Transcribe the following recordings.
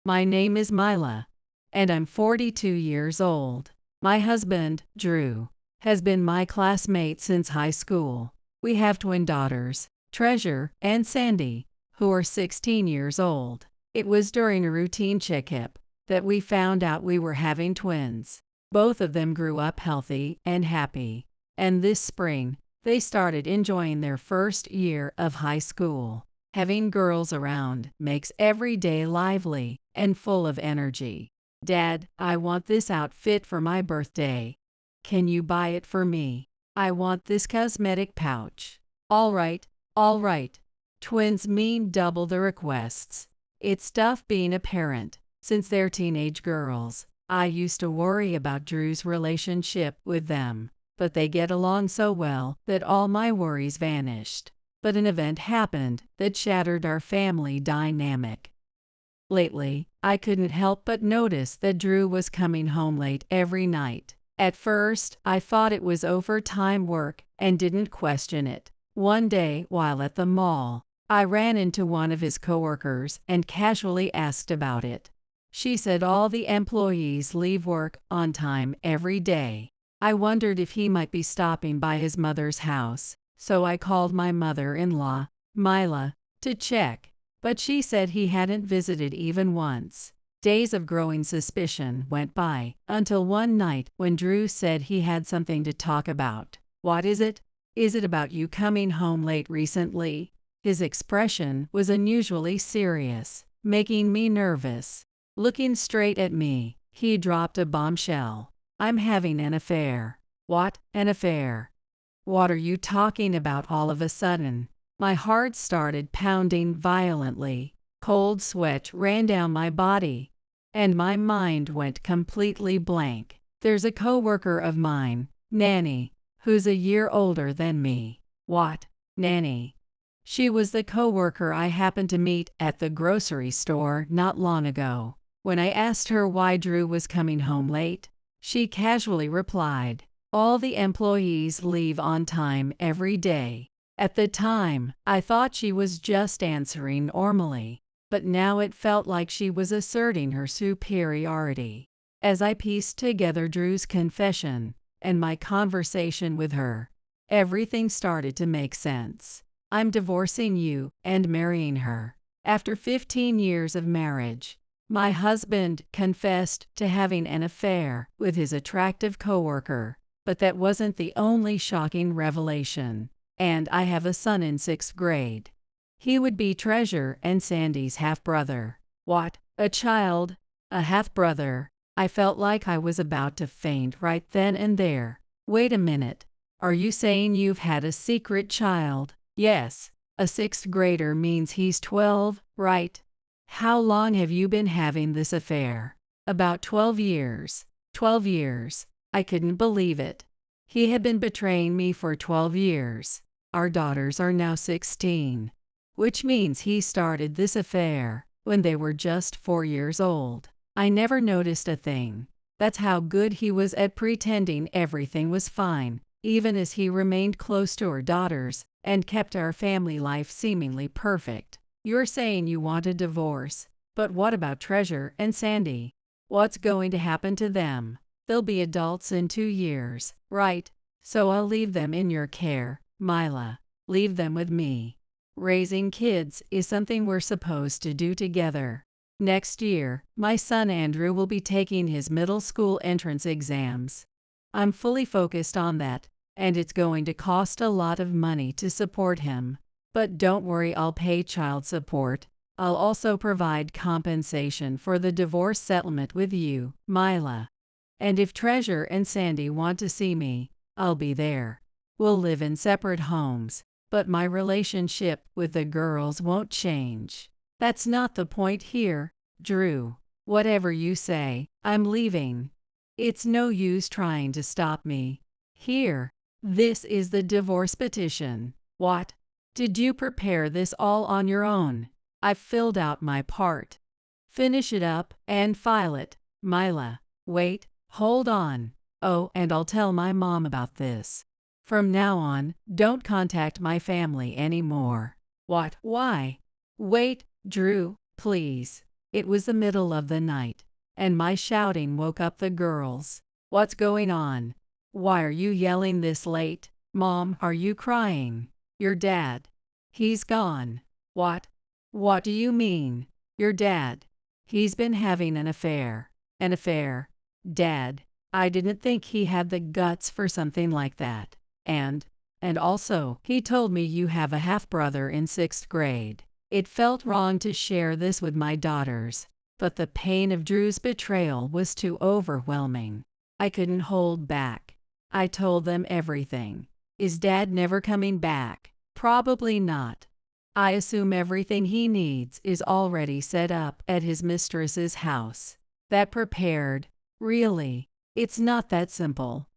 My name is Mila, and I'm 42 years old. My husband, Drew, has been my classmate since high school. We have twin daughters, Treasure and Sandy, who are 16 years old. It was during a routine checkup that we found out we were having twins. Both of them grew up healthy and happy, and this spring, they started enjoying their first year of high school. Having girls around makes every day lively and full of energy. Dad, I want this outfit for my birthday. Can you buy it for me? I want this cosmetic pouch. All right, all right. Twins mean double the requests. It's tough being a parent, since they're teenage girls. I used to worry about Drew's relationship with them, but they get along so well that all my worries vanished. But an event happened that shattered our family dynamic. Lately, I couldn't help but notice that Drew was coming home late every night. At first, I thought it was overtime work and didn't question it. One day, while at the mall, I ran into one of his coworkers and casually asked about it. She said all the employees leave work on time every day. I wondered if he might be stopping by his mother's house, so I called my mother-in-law, Mila, to check, but she said he hadn't visited even once. Days of growing suspicion went by, until one night when Drew said he had something to talk about. What is it? Is it about you coming home late recently? His expression was unusually serious, making me nervous. Looking straight at me, he dropped a bombshell. I'm having an affair. What? An affair? What are you talking about all of a sudden? My heart started pounding violently. Cold sweat ran down my body, and my mind went completely blank. There's a coworker of mine, Nanny, who's a year older than me. What? Nanny? She was the coworker I happened to meet at the grocery store not long ago. When I asked her why Drew was coming home late, she casually replied, "All the employees leave on time every day." At the time, I thought she was just answering normally, but now it felt like she was asserting her superiority. As I pieced together Drew's confession and my conversation with her, everything started to make sense. I'm divorcing you and marrying her. After 15 years of marriage, my husband confessed to having an affair with his attractive coworker, but that wasn't the only shocking revelation. And I have a son in 6th grade. He would be Treasure and Sandy's half-brother. What? A child? A half-brother? I felt like I was about to faint right then and there. Wait a minute. Are you saying you've had a secret child? Yes. A 6th grader means he's 12, right? How long have you been having this affair? About 12 years. 12 years. I couldn't believe it. He had been betraying me for 12 years. Our daughters are now 16, which means he started this affair when they were just 4 years old. I never noticed a thing. That's how good he was at pretending everything was fine, even as he remained close to our daughters and kept our family life seemingly perfect. You're saying you want a divorce, but what about Treasure and Sandy? What's going to happen to them? They'll be adults in 2 years, right? So I'll leave them in your care, Mila. Leave them with me. Raising kids is something we're supposed to do together. Next year, my son Andrew will be taking his middle school entrance exams. I'm fully focused on that, and it's going to cost a lot of money to support him. But don't worry, I'll pay child support. I'll also provide compensation for the divorce settlement with you, Mila. And if Treasure and Sandy want to see me, I'll be there. We'll live in separate homes, but my relationship with the girls won't change. That's not the point here, Drew. Whatever you say, I'm leaving. It's no use trying to stop me. Here, this is the divorce petition. What? Did you prepare this all on your own? I've filled out my part. Finish it up and file it, Mila. Wait, hold on. Oh, and I'll tell my mom about this. From now on, don't contact my family anymore. What? Why? Wait, Drew, please. It was the middle of the night, and my shouting woke up the girls. What's going on? Why are you yelling this late? Mom, are you crying? Your dad. He's gone. What? What do you mean? Your dad. He's been having an affair. An affair? Dad, I didn't think he had the guts for something like that. And also, he told me you have a half-brother in 6th grade. It felt wrong to share this with my daughters, but the pain of Drew's betrayal was too overwhelming. I couldn't hold back. I told them everything. Is Dad never coming back? Probably not. I assume everything he needs is already set up at his mistress's house. That prepared. Really, it's not that simple.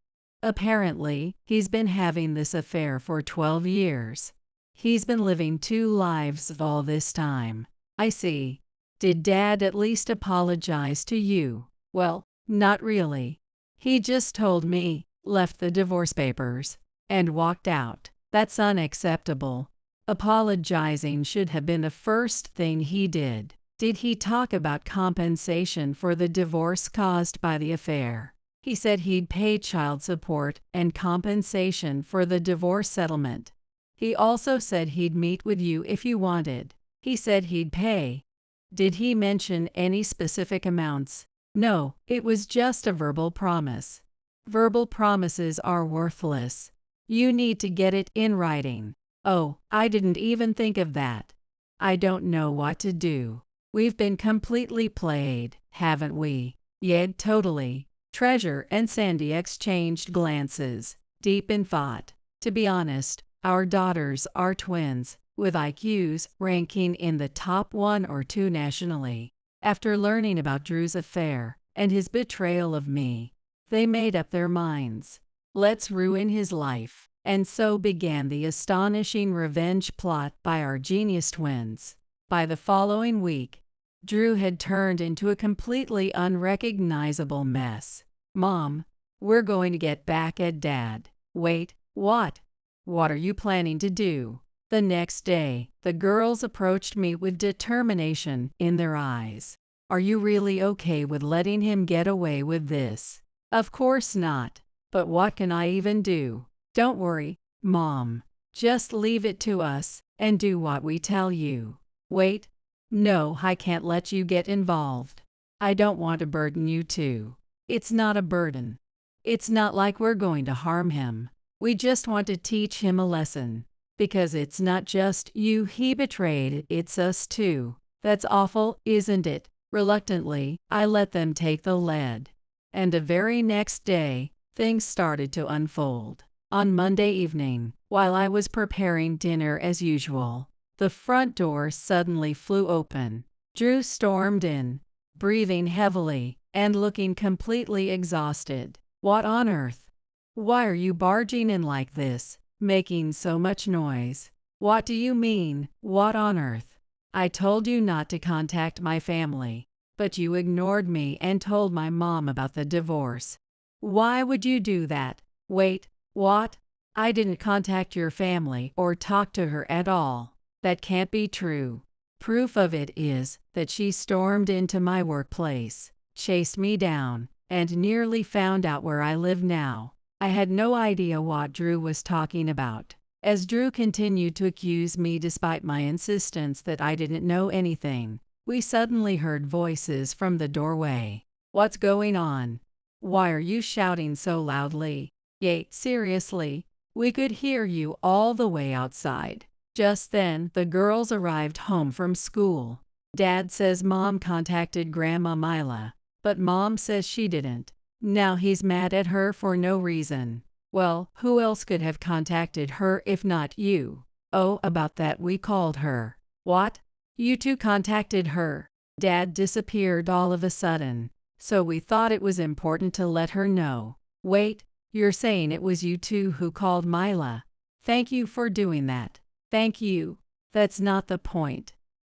Apparently, he's been having this affair for 12 years. He's been living 2 lives all this time. I see. Did Dad at least apologize to you? Well, not really. He just told me, left the divorce papers, and walked out. That's unacceptable. Apologizing should have been the first thing he did. Did he talk about compensation for the divorce caused by the affair? He said he'd pay child support and compensation for the divorce settlement. He also said he'd meet with you if you wanted. He said he'd pay. Did he mention any specific amounts? No, it was just a verbal promise. Verbal promises are worthless. You need to get it in writing. Oh, I didn't even think of that. I don't know what to do. We've been completely played, haven't we? Yeah, totally. Treasure and Sandy exchanged glances, deep in thought. To be honest, our daughters are twins, with IQs ranking in the top 1 or 2 nationally. After learning about Drew's affair and his betrayal of me, they made up their minds. Let's ruin his life. And so began the astonishing revenge plot by our genius twins. By the following week, Drew had turned into a completely unrecognizable mess. Mom, we're going to get back at Dad. Wait, what? What are you planning to do? The next day, the girls approached me with determination in their eyes. Are you really okay with letting him get away with this? Of course not. But what can I even do? Don't worry, Mom. Just leave it to us and do what we tell you. Wait. No, I can't let you get involved. I don't want to burden you too. It's not a burden. It's not like we're going to harm him. We just want to teach him a lesson. Because it's not just you he betrayed, it's us too. That's awful, isn't it? Reluctantly, I let them take the lead. And the very next day, things started to unfold. On Monday evening, while I was preparing dinner as usual, the front door suddenly flew open. Drew stormed in, breathing heavily and looking completely exhausted. What on earth? Why are you barging in like this, making so much noise? What do you mean, what on earth? I told you not to contact my family, but you ignored me and told my mom about the divorce. Why would you do that? Wait, what? I didn't contact your family or talk to her at all. That can't be true. Proof of it is that she stormed into my workplace, chased me down, and nearly found out where I live now. I had no idea what Drew was talking about. As Drew continued to accuse me despite my insistence that I didn't know anything, we suddenly heard voices from the doorway. What's going on? Why are you shouting so loudly? Yay, seriously, we could hear you all the way outside. Just then, the girls arrived home from school. Dad says Mom contacted Grandma Mila, but Mom says she didn't. Now he's mad at her for no reason. Well, who else could have contacted her if not you? Oh, about that we called her. What? You two contacted her? Dad disappeared all of a sudden, so we thought it was important to let her know. Wait, you're saying it was you two who called Mila? Thank you for doing that. Thank you. That's not the point.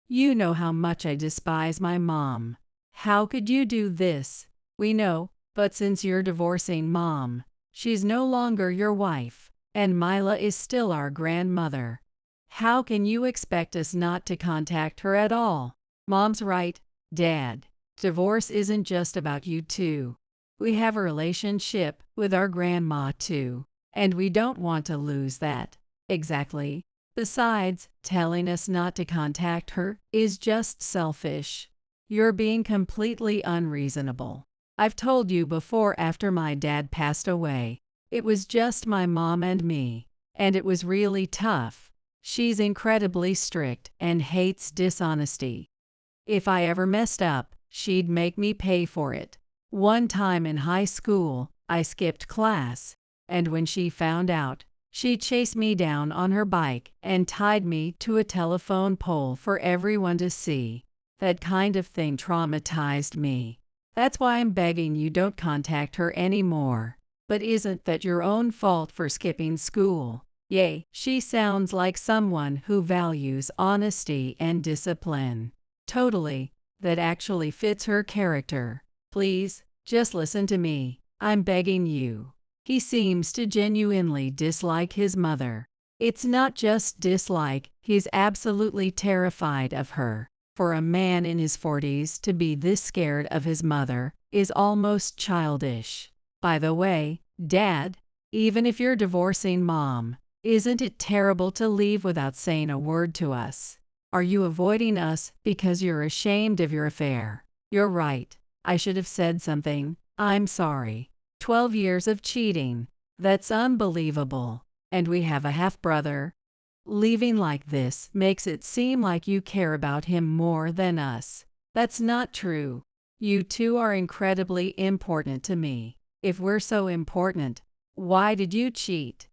You know how much I despise my mom. How could you do this? We know, but since you're divorcing Mom, she's no longer your wife, and Mila is still our grandmother. How can you expect us not to contact her at all? Mom's right, Dad, divorce isn't just about you two. We have a relationship with our grandma too, and we don't want to lose that. Exactly. Besides, telling us not to contact her is just selfish. You're being completely unreasonable. I've told you before after my dad passed away, it was just my mom and me, and it was really tough. She's incredibly strict and hates dishonesty. If I ever messed up, she'd make me pay for it. One time in high school, I skipped class, and when she found out, she chased me down on her bike and tied me to a telephone pole for everyone to see. That kind of thing traumatized me. That's why I'm begging you don't contact her anymore. But isn't that your own fault for skipping school? Yay, she sounds like someone who values honesty and discipline. Totally, that actually fits her character. Please, just listen to me. I'm begging you. He seems to genuinely dislike his mother. It's not just dislike, he's absolutely terrified of her. For a man in his 40s to be this scared of his mother is almost childish. By the way, Dad, even if you're divorcing Mom, isn't it terrible to leave without saying a word to us? Are you avoiding us because you're ashamed of your affair? You're right. I should have said something. I'm sorry. 12 years of cheating. That's unbelievable. And we have a half-brother. Leaving like this makes it seem like you care about him more than us. That's not true. You two are incredibly important to me. If we're so important, why did you cheat?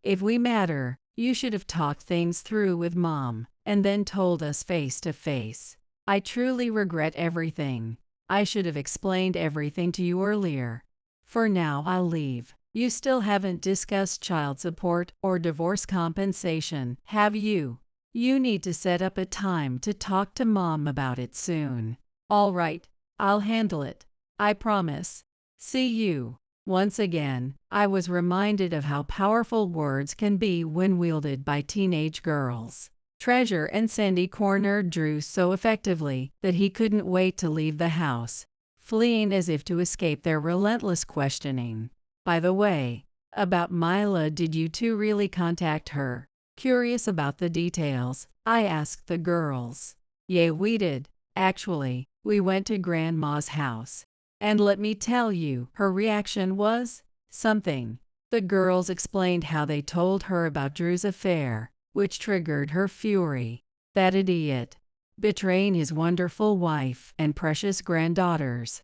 If we matter, you should have talked things through with Mom and then told us face to face. I truly regret everything. I should have explained everything to you earlier. For now, I'll leave. You still haven't discussed child support or divorce compensation, have you? You need to set up a time to talk to Mom about it soon. All right, I'll handle it. I promise. See you. Once again, I was reminded of how powerful words can be when wielded by teenage girls. Treasure and Sandy cornered Drew so effectively that he couldn't wait to leave the house, fleeing as if to escape their relentless questioning. By the way, about Mila, did you two really contact her? Curious about the details, I asked the girls. Yeah, we did. Actually, we went to Grandma's house. And let me tell you, her reaction was something. The girls explained how they told her about Drew's affair, which triggered her fury. That idiot. Betraying his wonderful wife and precious granddaughters.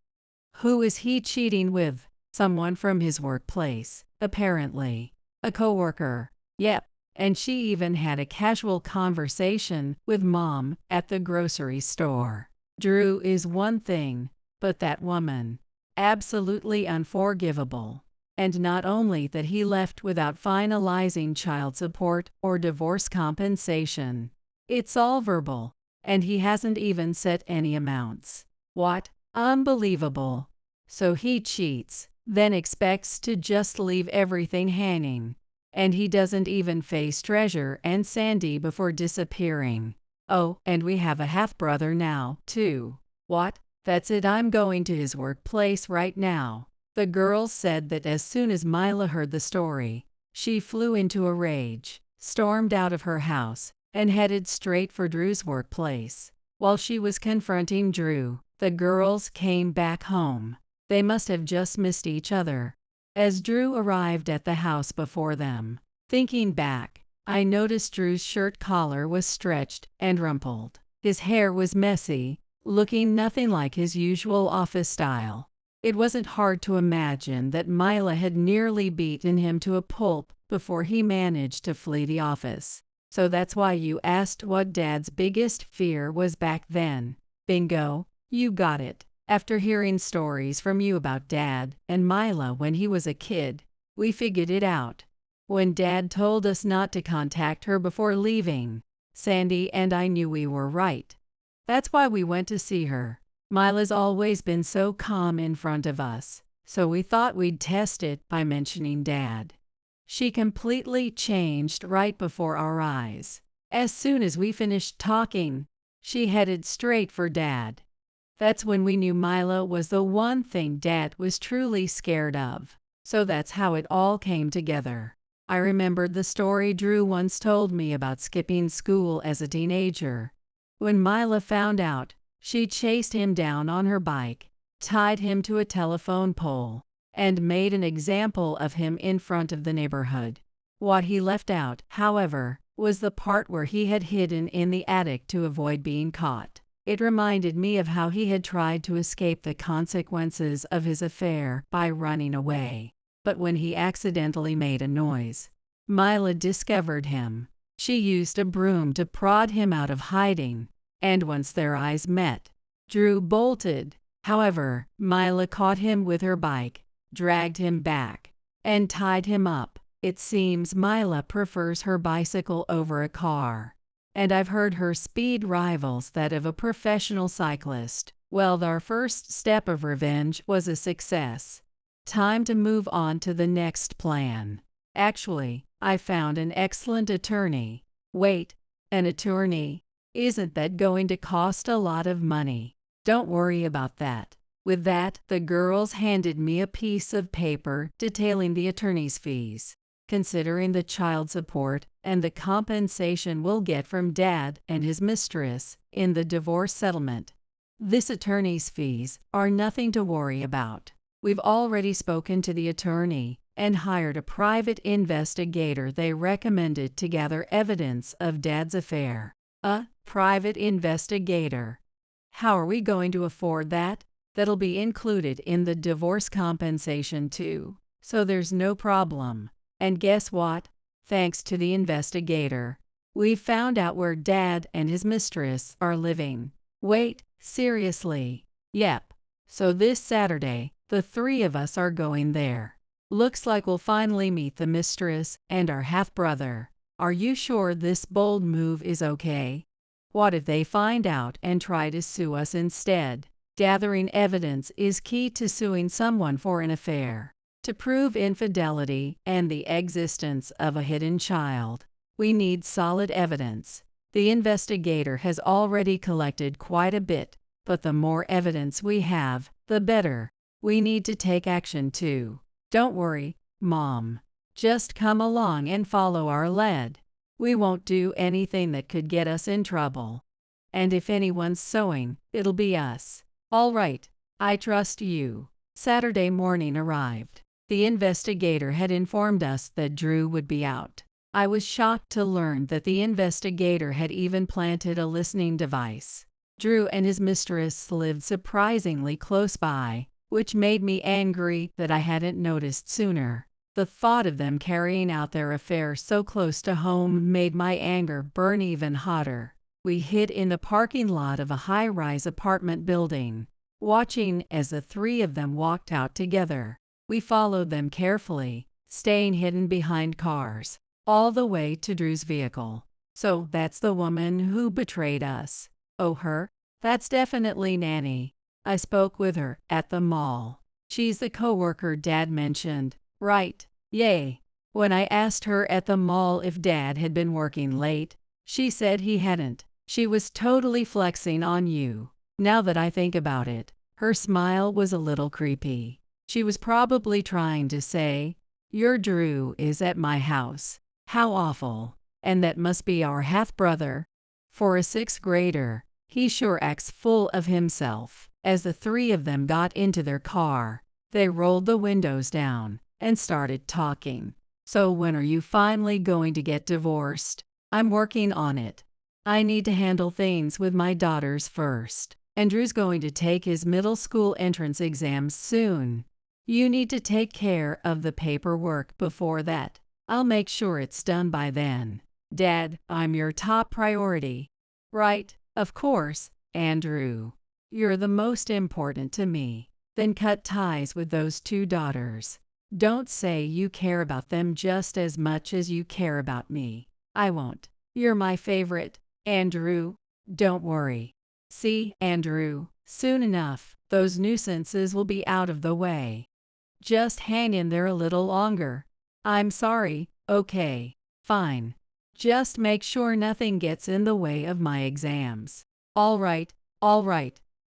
Who is he cheating with? Someone from his workplace, apparently. A coworker. Yep. And she even had a casual conversation with Mom at the grocery store. Drew is one thing, but that woman. Absolutely unforgivable. And not only that, he left without finalizing child support or divorce compensation. It's all verbal, and he hasn't even set any amounts. What? Unbelievable. So he cheats, then expects to just leave everything hanging. And he doesn't even face Treasure and Sandy before disappearing. Oh, and we have a half-brother now, too. What? That's it, I'm going to his workplace right now. The girls said that as soon as Mila heard the story, she flew into a rage, stormed out of her house, and headed straight for Drew's workplace. While she was confronting Drew, the girls came back home. They must have just missed each other. As Drew arrived at the house before them, thinking back, I noticed Drew's shirt collar was stretched and rumpled. His hair was messy, looking nothing like his usual office style. It wasn't hard to imagine that Mila had nearly beaten him to a pulp before he managed to flee the office. So that's why you asked what Dad's biggest fear was back then. Bingo, you got it. After hearing stories from you about Dad and Mila when he was a kid, we figured it out. When Dad told us not to contact her before leaving, Sandy and I knew we were right. That's why we went to see her. Mila's always been so calm in front of us, so we thought we'd test it by mentioning Dad. She completely changed right before our eyes. As soon as we finished talking, she headed straight for Dad. That's when we knew Mila was the one thing Dad was truly scared of. So that's how it all came together. I remembered the story Drew once told me about skipping school as a teenager. When Mila found out, she chased him down on her bike, tied him to a telephone pole, and made an example of him in front of the neighborhood. What he left out, however, was the part where he had hidden in the attic to avoid being caught. It reminded me of how he had tried to escape the consequences of his affair by running away. But when he accidentally made a noise, Mila discovered him. She used a broom to prod him out of hiding, and once their eyes met, Drew bolted. However, Mila caught him with her bike, dragged him back, and tied him up. It seems Mila prefers her bicycle over a car, and I've heard her speed rivals that of a professional cyclist. Well, our first step of revenge was a success. Time to move on to the next plan. Actually, I found an excellent attorney. Wait, an attorney? Isn't that going to cost a lot of money? Don't worry about that. With that, the girls handed me a piece of paper detailing the attorney's fees, considering the child support and the compensation we'll get from Dad and his mistress in the divorce settlement. This attorney's fees are nothing to worry about. We've already spoken to the attorney and hired a private investigator they recommended to gather evidence of Dad's affair. A private investigator? How are we going to afford that? That'll be included in the divorce compensation too, so there's no problem. And guess what? Thanks to the investigator, we found out where Dad and his mistress are living. Wait, seriously? Yep. So this Saturday, the three of us are going there. Looks like we'll finally meet the mistress and our half-brother. Are you sure this bold move is okay? What if they find out and try to sue us instead? Gathering evidence is key to suing someone for an affair. To prove infidelity and the existence of a hidden child, we need solid evidence. The investigator has already collected quite a bit, but the more evidence we have, the better. We need to take action too. Don't worry, Mom. Just come along and follow our lead. We won't do anything that could get us in trouble. And if anyone's suing, it'll be us. All right, I trust you. Saturday morning arrived. The investigator had informed us that Drew would be out. I was shocked to learn that the investigator had even planted a listening device. Drew and his mistress lived surprisingly close by, which made me angry that I hadn't noticed sooner. The thought of them carrying out their affair so close to home made my anger burn even hotter. We hid in the parking lot of a high-rise apartment building, watching as the three of them walked out together. We followed them carefully, staying hidden behind cars, all the way to Drew's vehicle. So that's the woman who betrayed us. Oh, her? That's definitely Nanny. I spoke with her at the mall. She's the coworker Dad mentioned. Right, yay. When I asked her at the mall if Dad had been working late, she said he hadn't. She was totally flexing on you. Now that I think about it, her smile was a little creepy. She was probably trying to say, "Your Drew is at my house. How awful. And that must be our half-brother." For a sixth grader, he sure acts full of himself. As the three of them got into their car, they rolled the windows down and started talking. So when are you finally going to get divorced? I'm working on it. I need to handle things with my daughters first. And Drew's going to take his middle school entrance exams soon. You need to take care of the paperwork before that. I'll make sure it's done by then. Dad, I'm your top priority. Right, of course, Andrew. You're the most important to me. Then cut ties with those two daughters. Don't say you care about them just as much as you care about me. I won't. You're my favorite, Andrew. Don't worry. See, Andrew, soon enough, those nuisances will be out of the way. Just hang in there a little longer. I'm sorry, okay, fine. Just make sure nothing gets in the way of my exams. All right,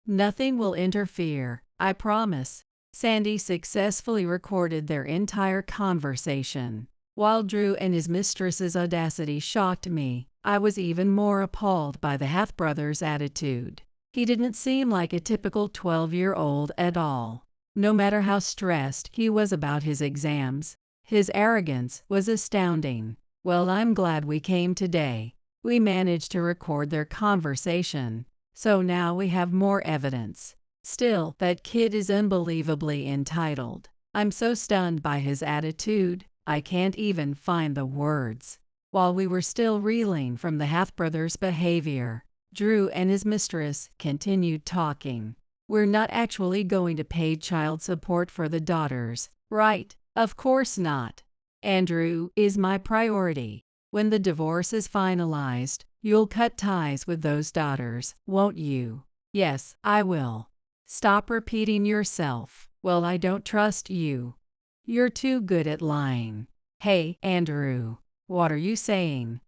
Nothing will interfere, I promise. Sandy successfully recorded their entire conversation. While Drew and his mistress's audacity shocked me, I was even more appalled by the half-brother's attitude. He didn't seem like a typical 12-year-old at all. No matter how stressed he was about his exams, his arrogance was astounding. Well, I'm glad we came today. We managed to record their conversation, so now we have more evidence. Still, that kid is unbelievably entitled. I'm so stunned by his attitude, I can't even find the words. While we were still reeling from the half-brother's behavior, Drew and his mistress continued talking. We're not actually going to pay child support for the daughters, right? Of course not. Andrew is my priority. When the divorce is finalized, you'll cut ties with those daughters, won't you? Yes, I will. Stop repeating yourself. Well, I don't trust you. You're too good at lying. Hey, Andrew, what are you saying?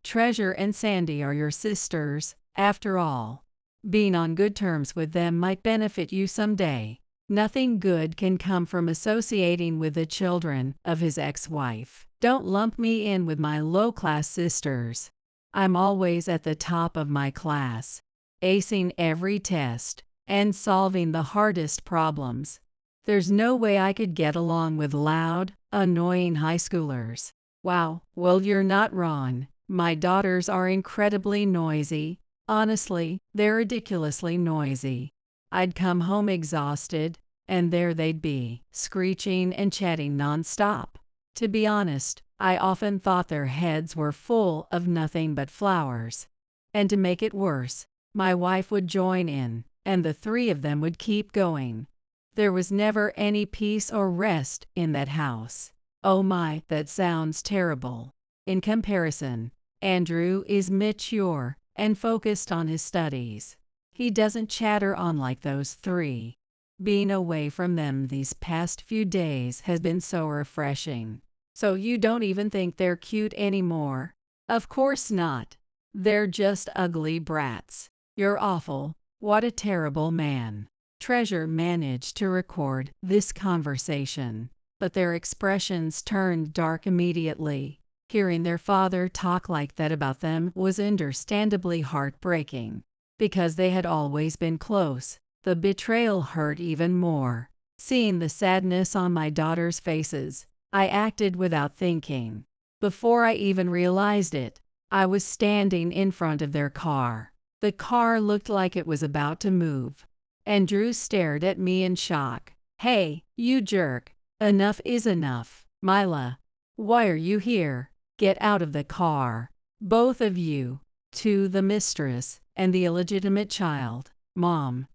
Treasure and Sandy are your sisters, after all. Being on good terms with them might benefit you someday. Nothing good can come from associating with the children of his ex-wife. Don't lump me in with my low-class sisters. I'm always at the top of my class, acing every test and solving the hardest problems. There's no way I could get along with loud, annoying high schoolers. Wow, well, you're not wrong. My daughters are incredibly noisy. Honestly, they're ridiculously noisy. I'd come home exhausted, and there they'd be, screeching and chatting nonstop. To be honest, I often thought their heads were full of nothing but flowers. And to make it worse, my wife would join in, and the three of them would keep going. There was never any peace or rest in that house. Oh my, that sounds terrible. In comparison, Andrew is mature and focused on his studies. He doesn't chatter on like those three. Being away from them these past few days has been so refreshing. So you don't even think they're cute anymore? Of course not. They're just ugly brats. You're awful. What a terrible man. Treasure managed to record this conversation, but their expressions turned dark immediately. Hearing their father talk like that about them was understandably heartbreaking. Because they had always been close, the betrayal hurt even more. Seeing the sadness on my daughters' faces, I acted without thinking. Before I even realized it, I was standing in front of their car. The car looked like it was about to move. And Drew stared at me in shock. Hey, you jerk. Enough is enough. Mila, why are you here? Get out of the car. Both of you. To the mistress and the illegitimate child. Mom,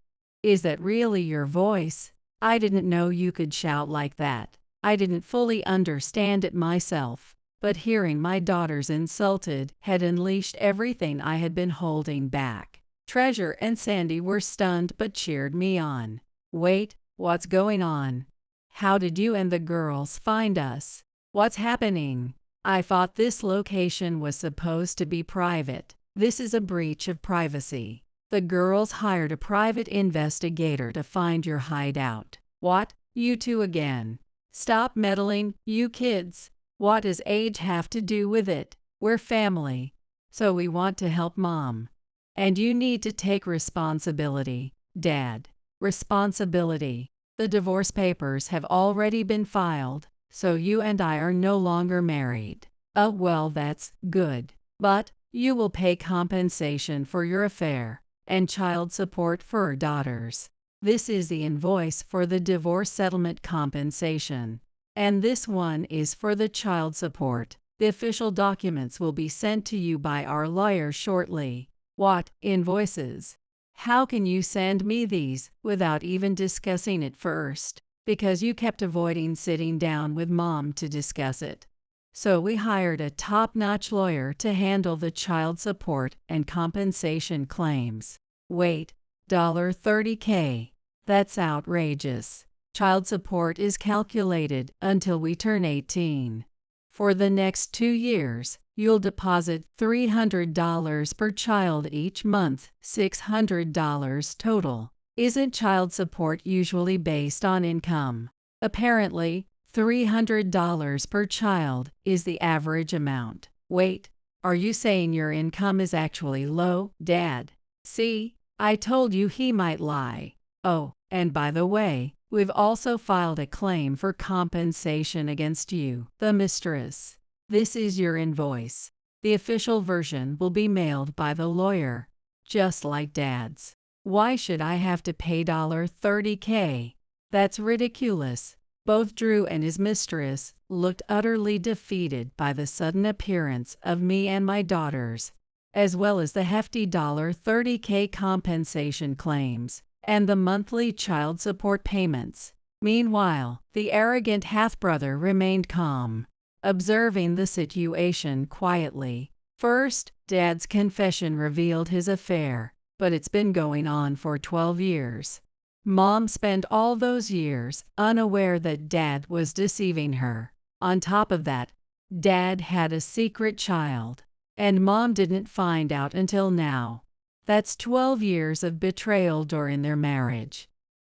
is that really your voice? I didn't know you could shout like that. I didn't fully understand it myself, but hearing my daughters insulted had unleashed everything I had been holding back. Treasure and Sandy were stunned but cheered me on. Wait, what's going on? How did you and the girls find us? What's happening? I thought this location was supposed to be private. This is a breach of privacy. The girls hired a private investigator to find your hideout. What? You two again? Stop meddling, you kids. What does age have to do with it? We're family, so we want to help Mom. And you need to take responsibility, Dad. Responsibility. The divorce papers have already been filed, so you and I are no longer married. Oh, well, that's good. But you will pay compensation for your affair and child support for our daughters. This is the invoice for the divorce settlement compensation. And this one is for the child support. The official documents will be sent to you by our lawyer shortly. What invoices? How can you send me these without even discussing it first? Because you kept avoiding sitting down with Mom to discuss it. So we hired a top-notch lawyer to handle the child support and compensation claims. Wait, $30K. That's outrageous. Child support is calculated until we turn 18. For the next 2 years, you'll deposit $300 per child each month, $600 total. Isn't child support usually based on income? Apparently, $300 per child is the average amount. Wait, are you saying your income is actually low, Dad? See, I told you he might lie. Oh, and by the way, we've also filed a claim for compensation against you, the mistress. This is your invoice. The official version will be mailed by the lawyer, just like Dad's. Why should I have to pay $30K? That's ridiculous. Both Drew and his mistress looked utterly defeated by the sudden appearance of me and my daughters, as well as the hefty $30K compensation claims and the monthly child support payments. Meanwhile, the arrogant half-brother remained calm, observing the situation quietly. First, Dad's confession revealed his affair, but it's been going on for 12 years. Mom spent all those years unaware that Dad was deceiving her. On top of that, Dad had a secret child, and Mom didn't find out until now. That's 12 years of betrayal during their marriage.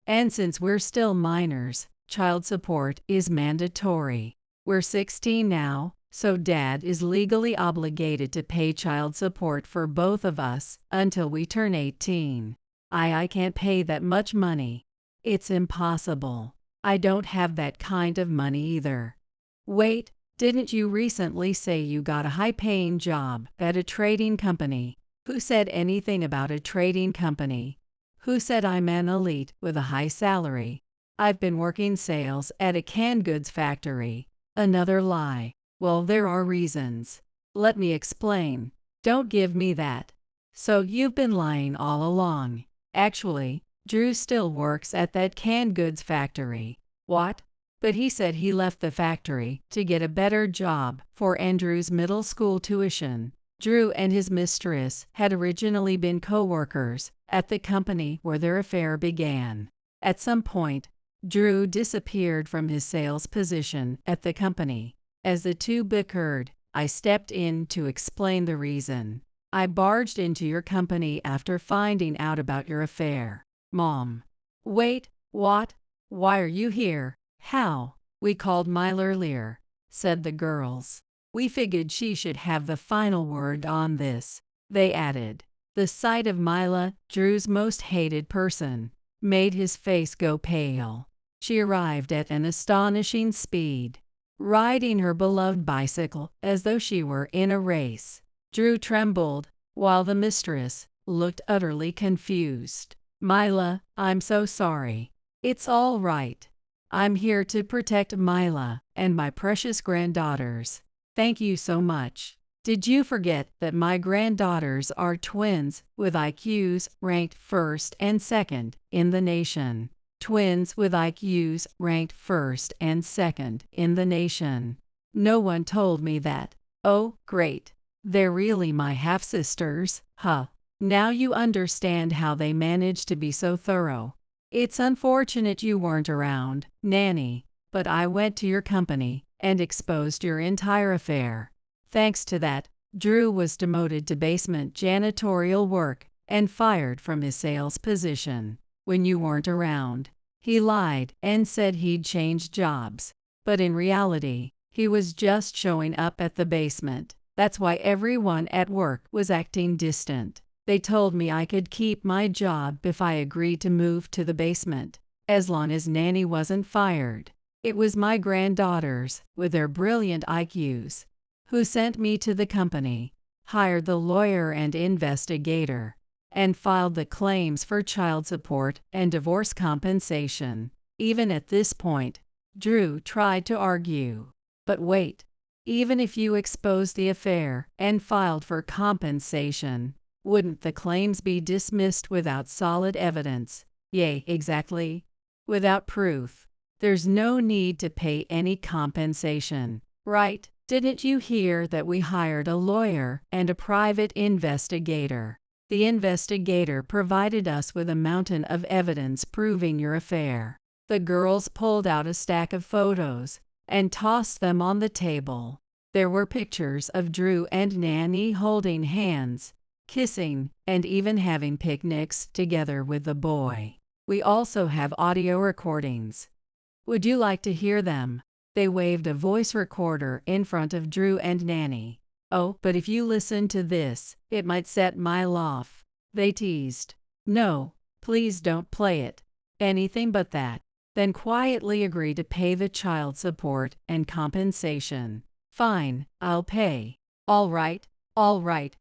And since we're still minors, child support is mandatory. We're 16 now, so Dad is legally obligated to pay child support for both of us until we turn 18. I can't pay that much money. It's impossible. I don't have that kind of money either. Wait, didn't you recently say you got a high-paying job at a trading company? Who said anything about a trading company? Who said I'm an elite with a high salary? I've been working sales at a canned goods factory. Another lie. Well, there are reasons. Let me explain. Don't give me that. So you've been lying all along. Actually, Drew still works at that canned goods factory. What? But he said he left the factory to get a better job for Andrew's middle school tuition. Drew and his mistress had originally been coworkers at the company where their affair began. At some point, Drew disappeared from his sales position at the company. As the two bickered, I stepped in to explain the reason. I barged into your company after finding out about your affair. Mom. Wait, what? Why are you here? How? We called Mile earlier, said the girls. We figured she should have the final word on this, they added. The sight of Mila, Drew's most hated person, made his face go pale. She arrived at an astonishing speed, riding her beloved bicycle as though she were in a race. Drew trembled, while the mistress looked utterly confused. Mila, I'm so sorry. It's all right. I'm here to protect Mila and my precious granddaughters. Thank you so much. Did you forget that my granddaughters are twins with IQs ranked first and second in the nation? Twins with IQs ranked first and second in the nation. No one told me that. Oh, great. They're really my half-sisters, huh? Now you understand how they managed to be so thorough. It's unfortunate you weren't around, Nanny, but I went to your company and exposed your entire affair. Thanks to that, Drew was demoted to basement janitorial work and fired from his sales position. When you weren't around, he lied and said he'd changed jobs, but in reality, he was just showing up at the basement. That's why everyone at work was acting distant. They told me I could keep my job if I agreed to move to the basement, as long as Nanny wasn't fired. It was my granddaughters, with their brilliant IQs, who sent me to the company, hired the lawyer and investigator, and filed the claims for child support and divorce compensation. Even at this point, Drew tried to argue. But wait. Even if you exposed the affair and filed for compensation, wouldn't the claims be dismissed without solid evidence? Yay, exactly. Without proof, there's no need to pay any compensation, right? Didn't you hear that we hired a lawyer and a private investigator? The investigator provided us with a mountain of evidence proving your affair. The girls pulled out a stack of photos and tossed them on the table. There were pictures of Drew and Nanny holding hands, kissing, and even having picnics together with the boy. We also have audio recordings. Would you like to hear them? They waved a voice recorder in front of Drew and Nanny. Oh, but if you listen to this, it might set Mila off, they teased. No, please don't play it. Anything but that. Then quietly agree to pay the child support and compensation. Fine, I'll pay. All right,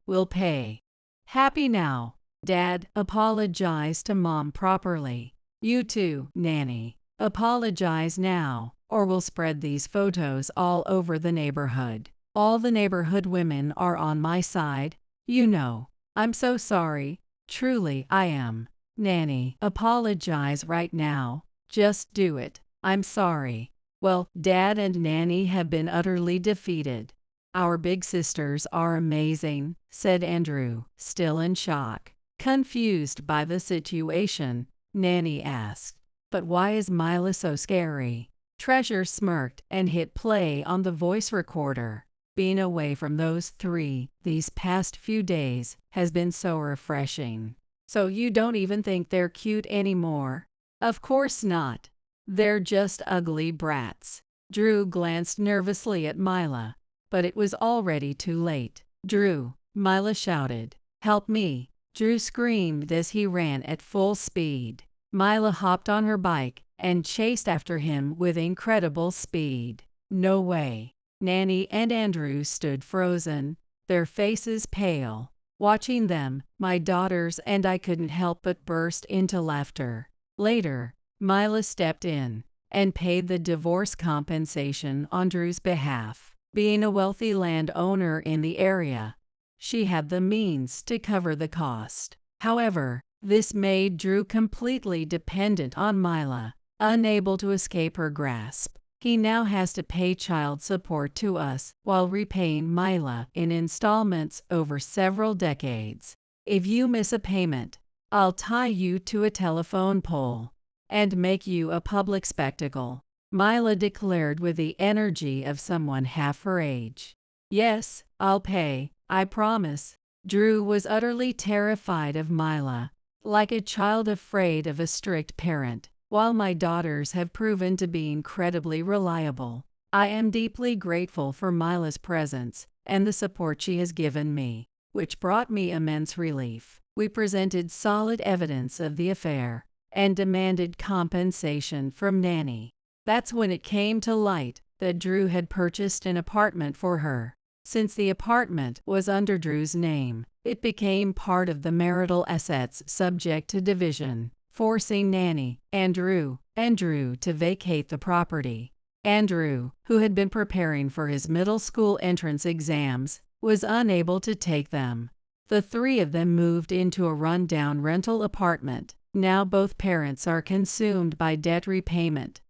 we'll pay. Happy now? Dad, apologize to Mom properly. You too, Nanny. Apologize now, or we'll spread these photos all over the neighborhood. All the neighborhood women are on my side, you know. I'm so sorry. Truly, I am. Nanny, apologize right now. Just do it. I'm sorry. Well, Dad and Nanny have been utterly defeated. Our big sisters are amazing, said Andrew, still in shock. Confused by the situation, Nanny asked, but why is Mila so scary? Treasure smirked and hit play on the voice recorder. Being away from those three these past few days has been so refreshing. So you don't even think they're cute anymore? Of course not. They're just ugly brats. Drew glanced nervously at Mila, but it was already too late. Drew, Mila shouted. Help me. Drew screamed as he ran at full speed. Mila hopped on her bike and chased after him with incredible speed. No way. Nanny and Andrew stood frozen, their faces pale. Watching them, my daughters and I couldn't help but burst into laughter. Later, Mila stepped in and paid the divorce compensation on Drew's behalf. Being a wealthy landowner in the area, she had the means to cover the cost. However, this made Drew completely dependent on Mila, unable to escape her grasp. He now has to pay child support to us while repaying Mila in installments over several decades. If you miss a payment, I'll tie you to a telephone pole and make you a public spectacle, Mila declared with the energy of someone half her age. Yes, I'll pay, I promise. Drew was utterly terrified of Mila, like a child afraid of a strict parent. While my daughters have proven to be incredibly reliable, I am deeply grateful for Mila's presence and the support she has given me, which brought me immense relief. We presented solid evidence of the affair and demanded compensation from Nanny. That's when it came to light that Drew had purchased an apartment for her. Since the apartment was under Drew's name, it became part of the marital assets subject to division, forcing Nanny and Drew to vacate the property. Andrew, who had been preparing for his middle school entrance exams, was unable to take them. The three of them moved into a run-down rental apartment. Now both parents are consumed by debt repayment,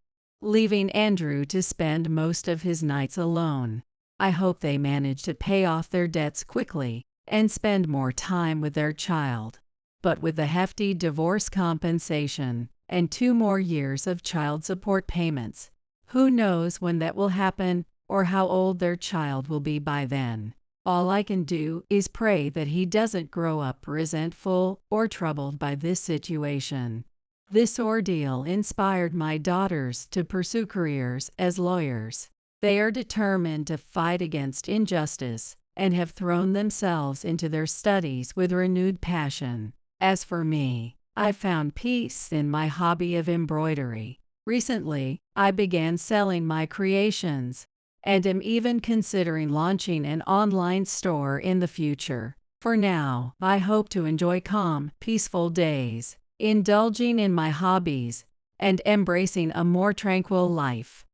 leaving Andrew to spend most of his nights alone. I hope they manage to pay off their debts quickly and spend more time with their child. But with the hefty divorce compensation and 2 more years of child support payments, who knows when that will happen or how old their child will be by then. All I can do is pray that he doesn't grow up resentful or troubled by this situation. This ordeal inspired my daughters to pursue careers as lawyers. They are determined to fight against injustice and have thrown themselves into their studies with renewed passion. As for me, I found peace in my hobby of embroidery. Recently, I began selling my creations and am even considering launching an online store in the future. For now, I hope to enjoy calm, peaceful days, indulging in my hobbies, and embracing a more tranquil life.